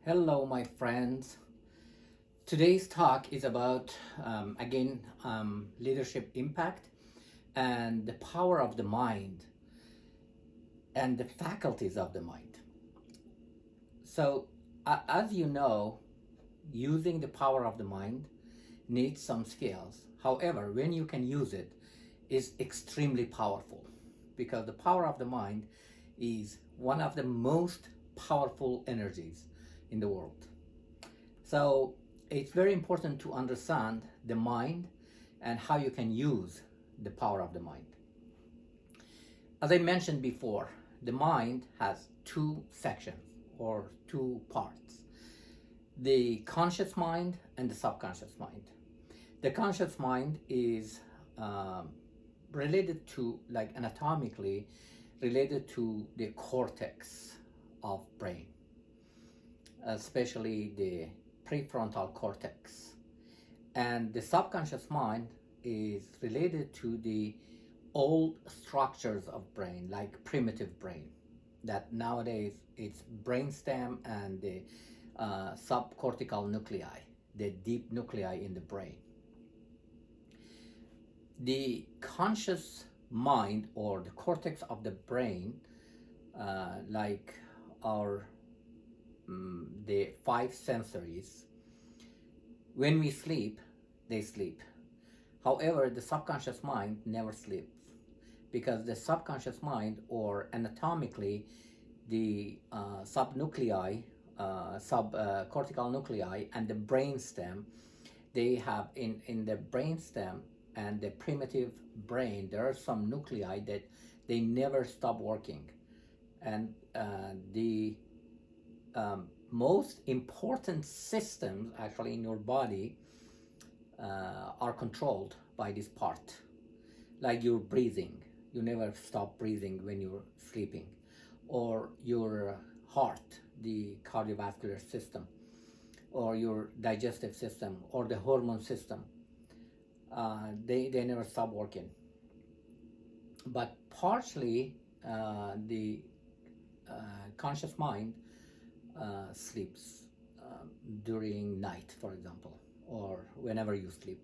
Hello, my friends. Today's talk is about, leadership impact and the power of the mind and the faculties of the mind. So, as you know, using the power of the mind needs some skills. However, when you can use it, is extremely powerful because the power of the mind is one of the most powerful energies in the world. So it's very important to understand the mind and how you can use the power of the mind. As I mentioned before, the mind has two sections or two parts, the conscious mind and the subconscious mind. The conscious mind is related to, like anatomically, related to the cortex of brain, especially the prefrontal cortex. And the subconscious mind is related to the old structures of brain, like primitive brain, that nowadays it's brainstem and the subcortical nuclei, the deep nuclei in the brain. The conscious mind or the cortex of the brain, like our the five sensories, when we sleep, they sleep. However, the subconscious mind never sleeps because the subconscious mind, or anatomically, the subnuclei, subcortical nuclei, and the brainstem, they have in the brainstem and the primitive brain, there are some nuclei that they never stop working. And the most important systems actually in your body are controlled by this part, like your breathing. You never stop breathing when you're sleeping, or your heart, the cardiovascular system, or your digestive system, or the hormone system. They never stop working. But partially, the conscious mind sleeps during night, for example, or whenever you sleep.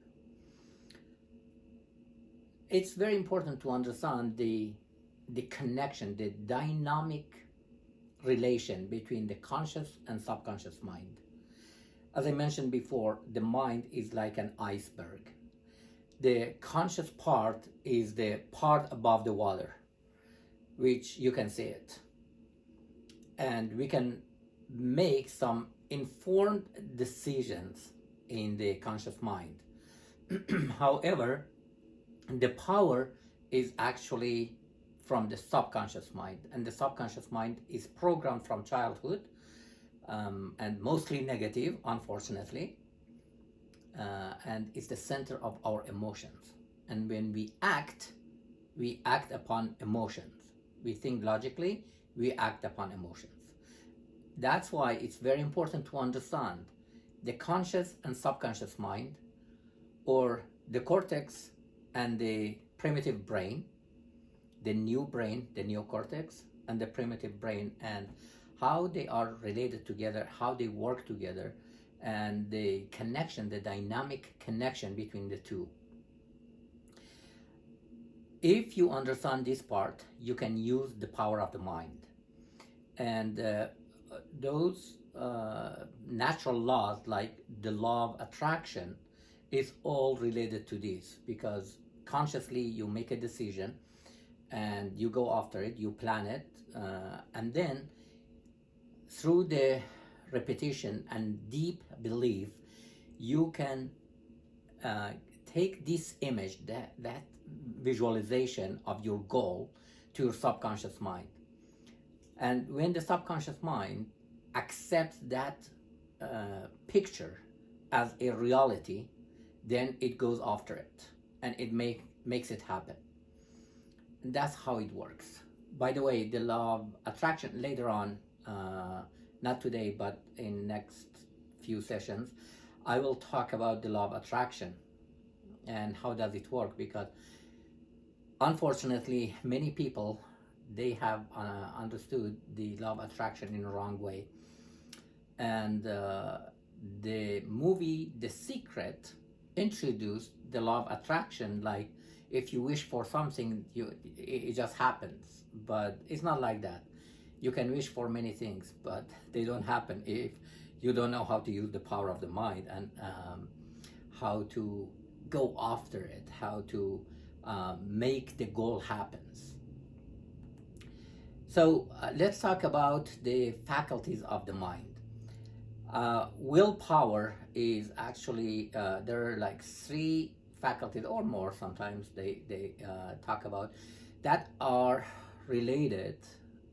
It's very important to understand the connection, the dynamic relation between the conscious and subconscious mind. As I mentioned before, the mind is like an iceberg. The conscious part is the part above the water, which you can see it. And we can make some informed decisions in the conscious mind. However, the power is actually from the subconscious mind, and the subconscious mind is programmed from childhood, and mostly negative, unfortunately, and is the center of our emotions. And when we act upon emotions. We think logically, we act upon emotions. That's why it's very important to understand the conscious and subconscious mind, or the cortex and the primitive brain, the neocortex, and the primitive brain, and how they are related together, how they work together, and the connection, the dynamic connection between the two. If you understand this part, you can use the power of the mind. And those natural laws, like the law of attraction, is all related to this, because consciously you make a decision and you go after it, you plan it, and then through the repetition and deep belief, you can take this image, that visualization of your goal, to your subconscious mind. And when the subconscious mind accepts that picture as a reality, then it goes after it, and it makes it happen. And that's how it works. By the way, the law of attraction, later on, not today, but in next few sessions, I will talk about the law of attraction and how does it work, because unfortunately many people, they have understood the law of attraction in a wrong way. And the movie The Secret introduced the law of attraction, like if you wish for something, it just happens. But it's not like that. You can wish for many things, but they don't happen if you don't know how to use the power of the mind, and how to go after it, how to make the goal happens. So let's talk about the faculties of the mind. Willpower is actually, there are like three faculties or more, sometimes they talk about, that are related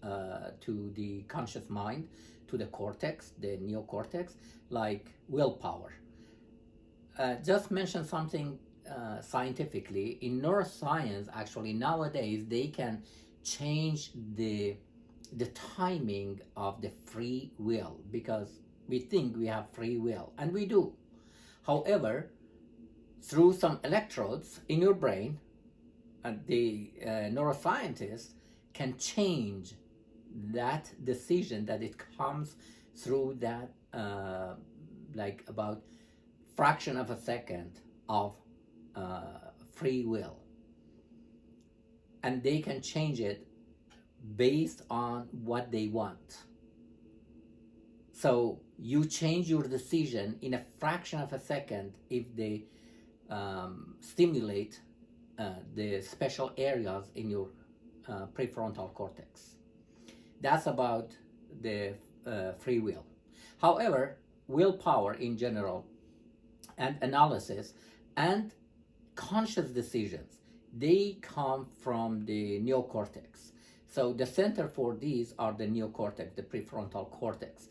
to the conscious mind, to the cortex, the neocortex, like willpower. Just mention something scientifically. In neuroscience, actually, nowadays, they can change the timing of the free will, because we think we have free will, and we do. However, through some electrodes in your brain, the neuroscientists can change that decision, that it comes through that like about fraction of a second of free will, and they can change it based on what they want. So you change your decision in a fraction of a second if they stimulate the special areas in your prefrontal cortex. That's about the free will. However, willpower in general, and analysis, and conscious decisions, they come from the neocortex. So the center for these are the neocortex, the prefrontal cortex.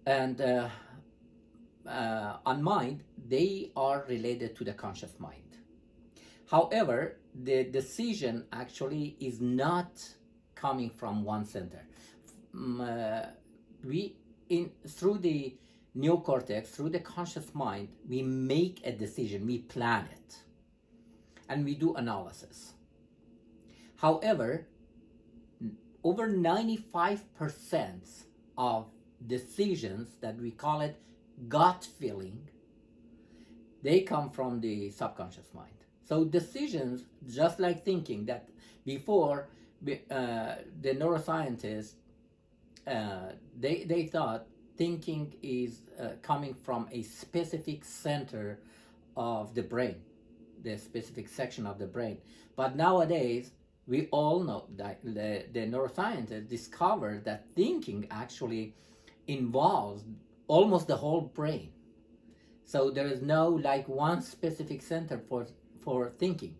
And on mind, they are related to the conscious mind. However, the decision actually is not coming from one center. Through the neocortex, through the conscious mind, we make a decision, we plan it, and we do analysis. However, over 95% of decisions that we call it gut feeling, they come from the subconscious mind. So decisions, just like thinking, that before the neuroscientists, they thought thinking is coming from a specific center of the brain, the specific section of the brain. But nowadays, we all know that the neuroscientists discovered that thinking actually involves almost the whole brain. So there is no like one specific center for thinking.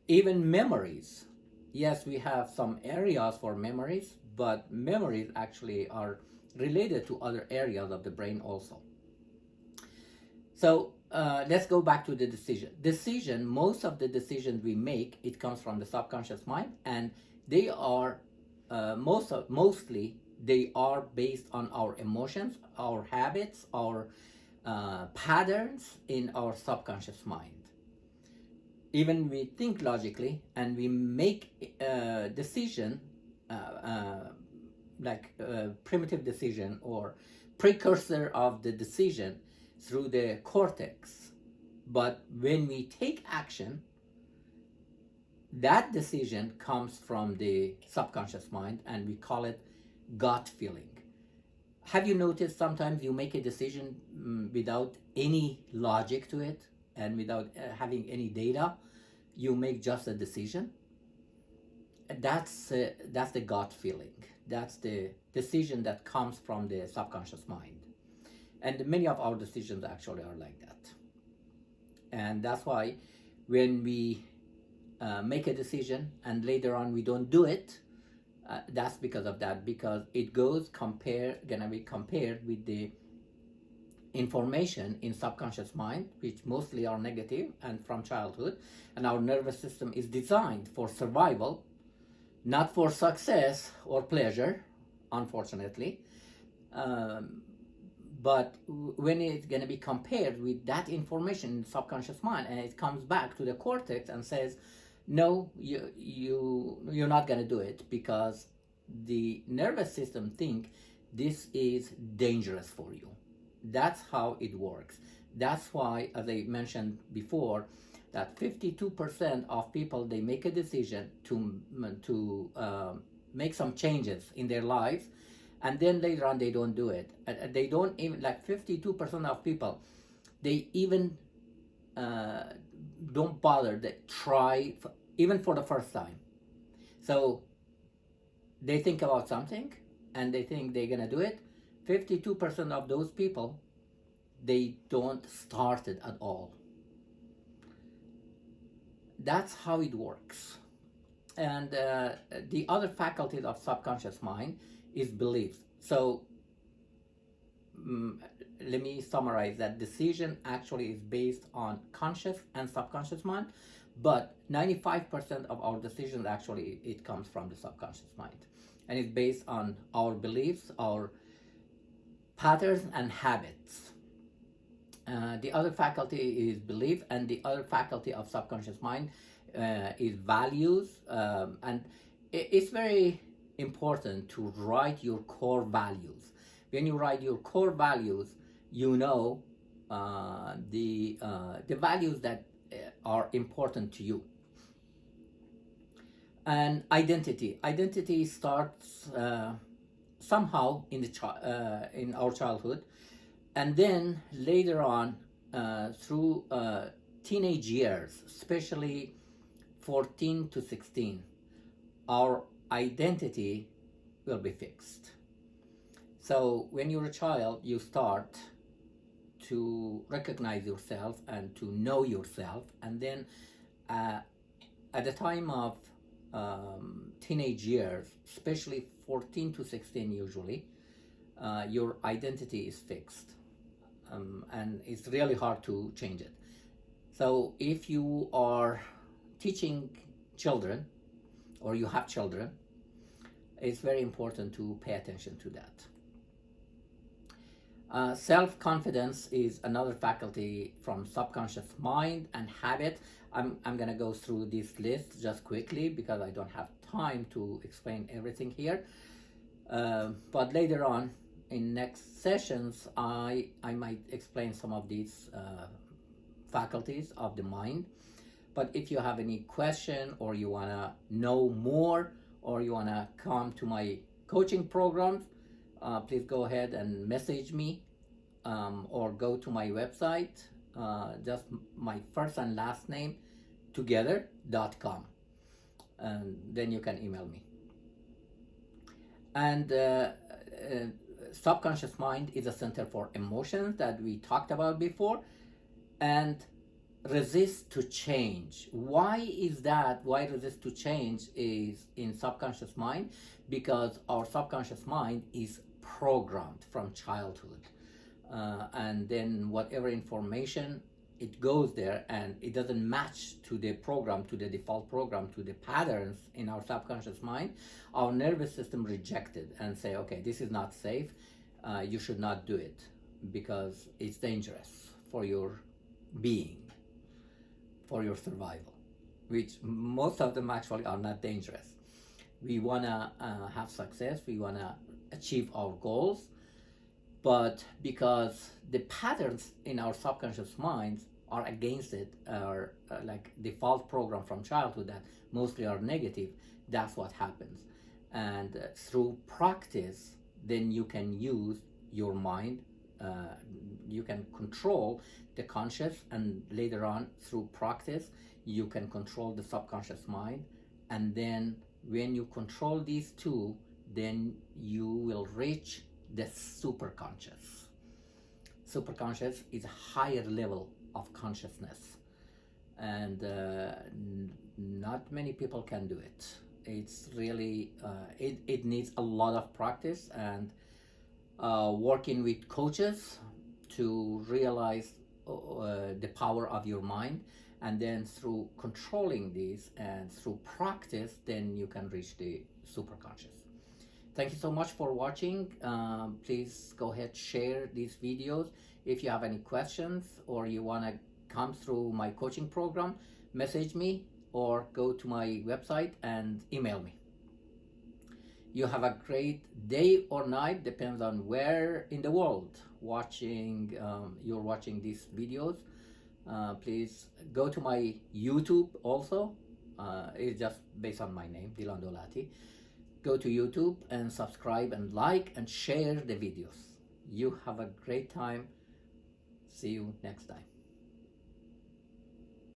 Even memories. Yes, we have some areas for memories, but memories actually are related to other areas of the brain also. So let's go back to the decision. Most of the decisions we make, it comes from the subconscious mind, and they are mostly they are based on our emotions, our habits, our patterns in our subconscious mind. Even we think logically and we make a decision, like a primitive decision or precursor of the decision, through the cortex. But when we take action, that decision comes from the subconscious mind, and we call it gut feeling. Have you noticed sometimes you make a decision without any logic to it and without having any data? You make just a decision. That's the gut feeling. That's the decision that comes from the subconscious mind. And many of our decisions actually are like that. And that's why when we make a decision and later on we don't do it, that's because of that, because it gonna be compared with the information in subconscious mind, which mostly are negative and from childhood, and our nervous system is designed for survival, not for success or pleasure, unfortunately. But when it's going to be compared with that information in the subconscious mind, and it comes back to the cortex and says, no, you're not going to do it because the nervous system think this is dangerous for you. That's how it works. That's why, as I mentioned before, that 52% of people, they make a decision to make some changes in their lives, and then later on they don't do it. They don't even, like 52% of people, they even don't bother to try even for the first time. So they think about something and they think they're gonna do it. 52% of those people, they don't start it at all. That's how it works. And the other faculty of subconscious mind is beliefs. So let me summarize that decision actually is based on conscious and subconscious mind, but 95% of our decisions actually it comes from the subconscious mind, and it's based on our beliefs, our patterns and habits. The other faculty is belief, and the other faculty of subconscious mind is values, and it's very important to write your core values. When you write your core values, you know the values that are important to you. And identity starts somehow in the in our childhood, and then later on through teenage years, especially 14 to 16, our identity will be fixed. So when you're a child, you start to recognize yourself and to know yourself, and then at the time of teenage years, especially 14 to 16 usually, your identity is fixed, and it's really hard to change it. So if you are teaching children or you have children, it's very important to pay attention to that. Self-confidence is another faculty from subconscious mind and habit. I'm going to go through this list just quickly because I don't have time to explain everything here. But later on in next sessions, I might explain some of these faculties of the mind. But if you have any question or you want to know more or you want to come to my coaching programs, please go ahead and message me or go to my website, just my first and last name together.com, and then you can email me. And subconscious mind is a center for emotions that we talked about before, and resist to change. Why is that? Why resist to change is in subconscious mind? Because our subconscious mind is programmed from childhood, and then whatever information it goes there and it doesn't match to the program, to the default program, to the patterns in our subconscious mind, our nervous system rejects it and say, okay, this is not safe, you should not do it because it's dangerous for your being, for your survival, which most of them actually are not dangerous. We want to have success, we want to achieve our goals, but because the patterns in our subconscious minds are against it, are like default program from childhood that mostly are negative, that's what happens. And through practice, then you can use your mind, you can control the conscious, and later on through practice you can control the subconscious mind. And then when you control these two, then you will reach the superconscious. Superconscious is a higher level of consciousness, and not many people can do it. It's really it needs a lot of practice and working with coaches to realize the power of your mind, and then through controlling these and through practice, then you can reach the superconscious. Thank you so much for watching. Please go ahead, share these videos. If you have any questions or you want to come through my coaching program, message me or go to my website and email me. You have a great day or night, depends on where in the world you're watching these videos. Please go to my YouTube also. It's just based on my name, Dilan Dolati. Go to YouTube and subscribe and like and share the videos. You have a great time. See you next time.